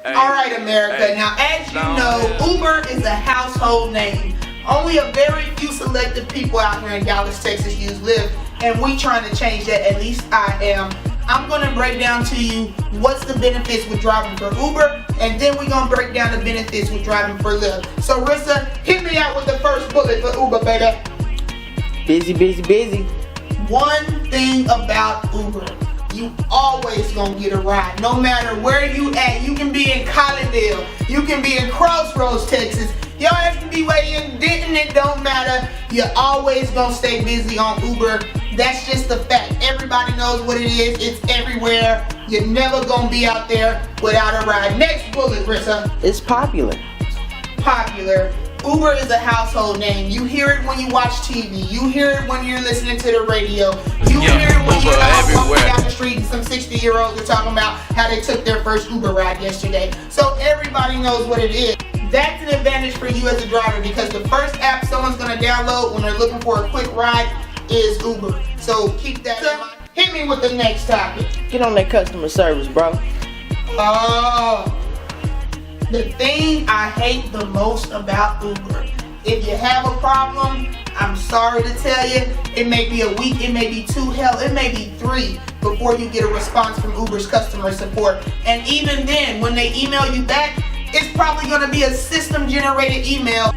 Alright, America. Now, as you know, Uber is a household name. Only a very few selected people out here in Dallas, Texas use Lyft, and we trying to change that. At least I am. I'm going to break down to you what's the benefits with driving for Uber, and then we're going to break down the benefits with driving for Lyft. So, Rissa, hit me out with the first bullet for Uber, baby. Busy. One thing about Uber, you always gonna get a ride. No matter where you at. You can be in Colleyville, you can be in Crossroads, Texas. Your ass can be way in Denton, it don't matter. You're always gonna stay busy on Uber. That's just the fact. Everybody knows what it is. It's everywhere. You're never gonna be out there without a ride. Next bullet, Rissa. It's popular. Popular. Uber is a household name. You hear it when you watch TV. You hear it when you're listening to the radio. You hear it when you're out walking down the street and some 60-year-olds are talking about how they took their first Uber ride yesterday. So everybody knows what it is. That's an advantage for you as a driver because the first app someone's going to download when they're looking for a quick ride is Uber. So keep that in mind. Hit me with the next topic. Get on that customer service, bro. Oh. The thing I hate the most about Uber, if you have a problem, I'm sorry to tell you, it may be a week, it may be 2, hell, it may be 3 before you get a response from Uber's customer support. And even then, when they email you back, it's probably going to be a system-generated email.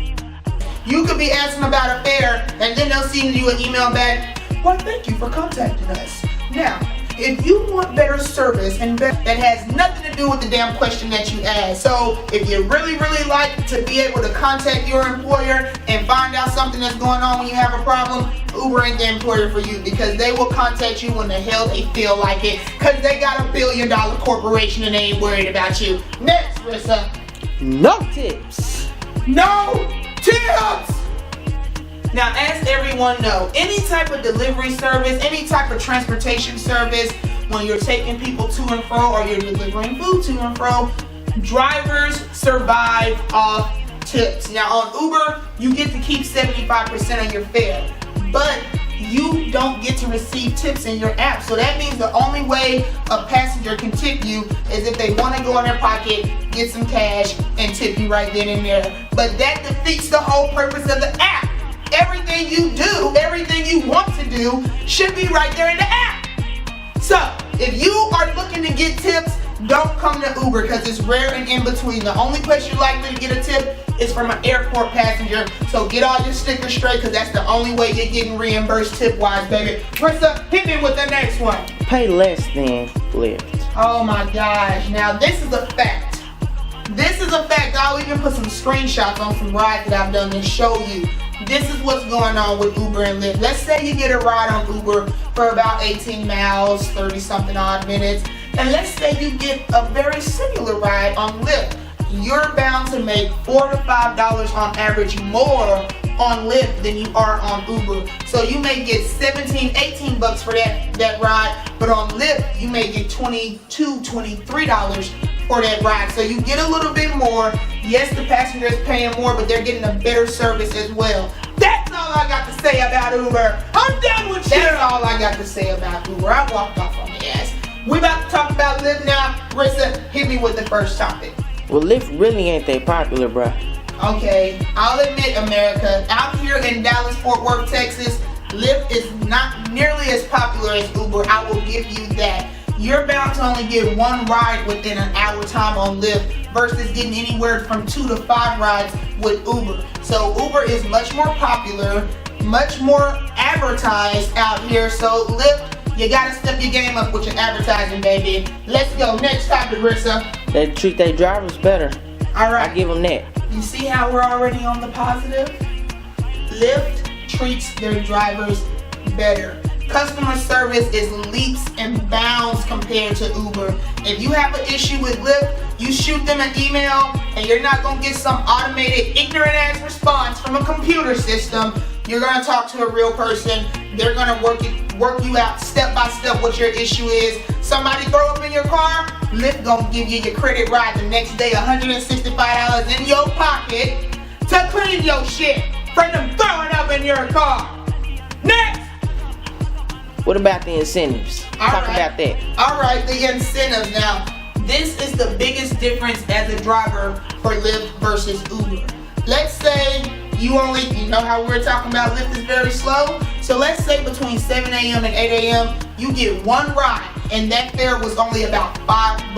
You could be asking about a fare, and then they'll send you an email back, well, thank you for contacting us. Now, if you want better service and that has nothing to do with the damn question that you asked. So if you really like to be able to contact your employer and find out something that's going on when you have a problem, Uber ain't the employer for you because they will contact you when the hell they feel like it because they got $1 billion corporation and they ain't worried about you. Next, Rissa. No tips. No tips! Now, as everyone knows, any type of delivery service, any type of transportation service, when you're taking people to and fro or you're delivering food to and fro, drivers survive off tips. Now, on Uber, you get to keep 75% of your fare, but you don't get to receive tips in your app. So that means the only way a passenger can tip you is if they want to go in their pocket, get some cash, and tip you right then and there. But that defeats the whole purpose of the app. Everything you do, everything you want to do should be right there in the app. So, if you are looking to get tips, don't come to Uber because it's rare and in between. The only place you're likely to get a tip is from an airport passenger. So get all your stickers straight because that's the only way you're getting reimbursed tip-wise, baby. Rissa, hit me with the next one. Pay less than Lyft. Oh my gosh. Now, this is a fact. This is a fact. I'll even put some screenshots on some rides that I've done to show you. This is what's going on with Uber and Lyft. Let's say you get a ride on Uber for about 18 miles, 30-something odd minutes. And let's say you get a very similar ride on Lyft. You're bound to make $4 to $5 on average more on Lyft than you are on Uber. So you may get 17, 18 bucks for that ride, but on Lyft you may get $22, $23 for that ride. So you get a little bit more. Yes, the passenger is paying more, but they're getting a better service as well. That's all I got to say about Uber. I'm done with you. That's all I got to say about Uber. I walked off on the ass. We about to talk about Lyft now. Rissa, hit me with the first topic. Well, Lyft really ain't that popular, bruh. Okay, I'll admit, America, out here in Dallas, Fort Worth, Texas, Lyft is not nearly as popular as Uber. I will give you that. You're bound to only get 1 ride within an hour time on Lyft versus getting anywhere from 2 to 5 rides with Uber. So Uber is much more popular, much more advertised out here. So Lyft, you gotta step your game up with your advertising, baby. Let's go. Next topic, Rissa. They treat their drivers better. All right. I give them that. You see how we're already on the positive? Lyft treats their drivers better. Customer service is leaps and bounds compared to Uber. If you have an issue with Lyft, you shoot them an email and you're not going to get some automated ignorant ass response from a computer system. You're going to talk to a real person. They're going to work you out step by step what your issue is. Somebody throw up in your car, Lyft going to give you your credit ride the next day, $165 in your pocket to clean your shit from them throwing up in your car. Next! What about the incentives? Talk about that. Alright, the incentives. Now, this is the biggest difference as a driver for Lyft versus Uber. Let's say you know how we're talking about Lyft is very slow? So let's say between 7 a.m. and 8 a.m. you get one ride and that fare was only about $5.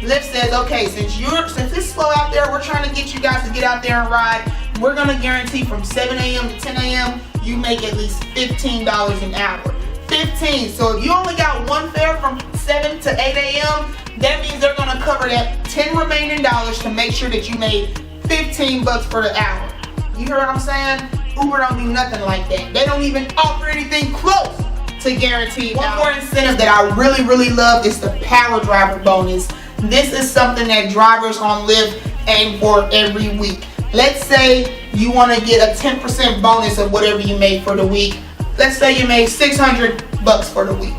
Lyft says, okay, since it's slow out there, we're trying to get you guys to get out there and ride. We're gonna guarantee from 7 a.m. to 10 a.m. you make at least $15 an hour. 15. So if you only got one fare from 7 to 8 a.m., that means they're gonna cover that 10 remaining dollars to make sure that you made $15 for the hour. You hear what I'm saying? Uber don't do nothing like that. They don't even offer anything close to guaranteed. One more incentive that I really, really love is the power driver bonus. This is something that drivers on Lyft aim for every week. Let's say you want to get a 10% bonus of whatever you made for the week. Let's say you made $600 for the week.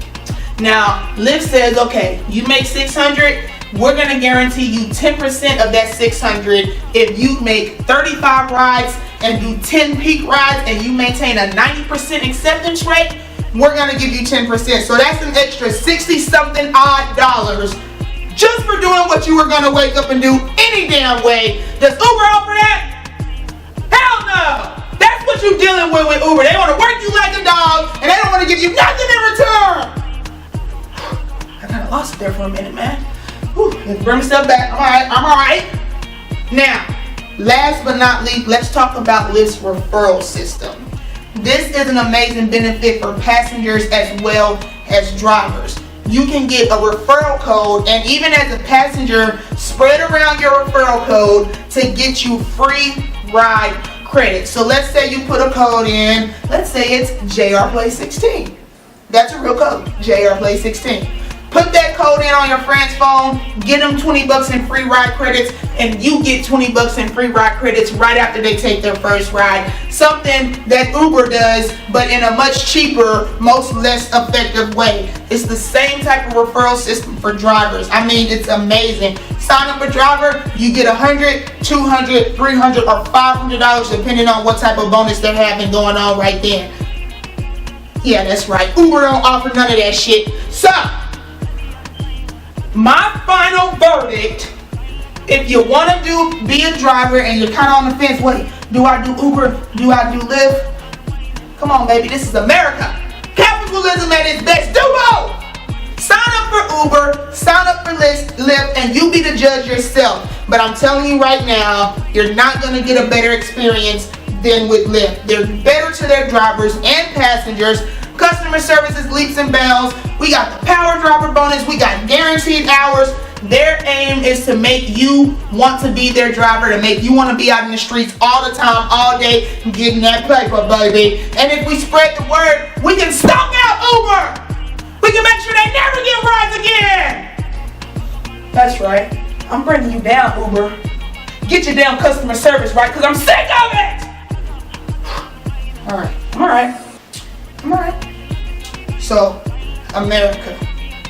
Now, Lyft says, okay, you make $600, we're going to guarantee you 10% of that $600 if you make 35 rides and do 10 peak rides and you maintain a 90% acceptance rate, we're going to give you 10%. So that's an extra 60-something odd dollars just for doing what you were going to wake up and do any damn way. Does Uber offer that? Hell no! That's what you're dealing with Uber. They want to work you like a dog and they don't want to give you nothing in return. I kind of lost it there for a minute, man. Whew, let's bring myself back. I'm alright. Now, last but not least, let's talk about Lyft's referral system. This is an amazing benefit for passengers as well as drivers. You can get a referral code, and even as a passenger, spread around your referral code to get you free ride credit. So let's say you put a code in, let's say it's JRPlay16. That's a real code, JRPlay16. Put that code in on your friend's phone, get them $20 in free ride credits, and you get $20 in free ride credits right after they take their first ride. Something that Uber does, but in a much cheaper, less effective way. It's the same type of referral system for drivers. I mean, it's amazing. Sign up a driver, you get $100, $200, $300, or $500 depending on what type of bonus they're having going on right then. Yeah, that's right. Uber don't offer none of that shit. So, my final verdict, if you want to be a driver and you're kind of on the fence, wait, do I do Uber? Do I do Lyft? Come on, baby, this is America. Capitalism at its best. Do both. Sign up for Uber, sign up for Lyft, and you be the judge yourself. But I'm telling you right now, you're not going to get a better experience than with Lyft. They're better to their drivers and passengers. Customer service is leaps and bounds. We got the power driver bonus. We got guaranteed hours. Their aim is to make you want to be their driver, to make you want to be out in the streets all the time, all day, getting that paper, baby. And if we spread the word, we can stomp out Uber. We can make sure they never get rides again. That's right. I'm bringing you down, Uber. Get your damn customer service right, because I'm sick of it. All right. I'm all right. I'm alright. So, America,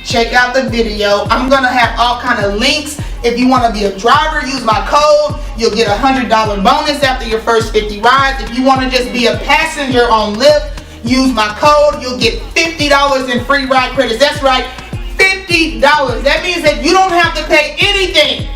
check out the video. I'm gonna have all kind of links. If you want to be a driver, use my code. You'll get a $100 bonus after your first 50 rides. If you want to just be a passenger on Lyft, use my code. You'll get $50 in free ride credits. That's right, $50. That means that you don't have to pay anything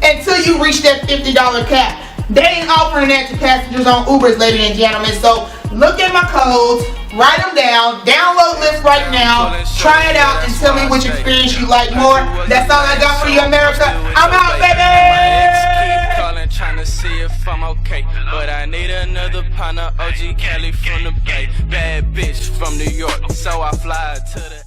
until you reach that $50 cap. They ain't offering that to passengers on Ubers, ladies and gentlemen. So look at my codes, write them down, download Lyft right now, try it out, and tell me which experience you like more. That's all I got for you, America. I'm out, baby! Calling, trying to see if I'm okay, but I need another partner. OG Kelly from the Bay, bad bitch from New York, so I fly to the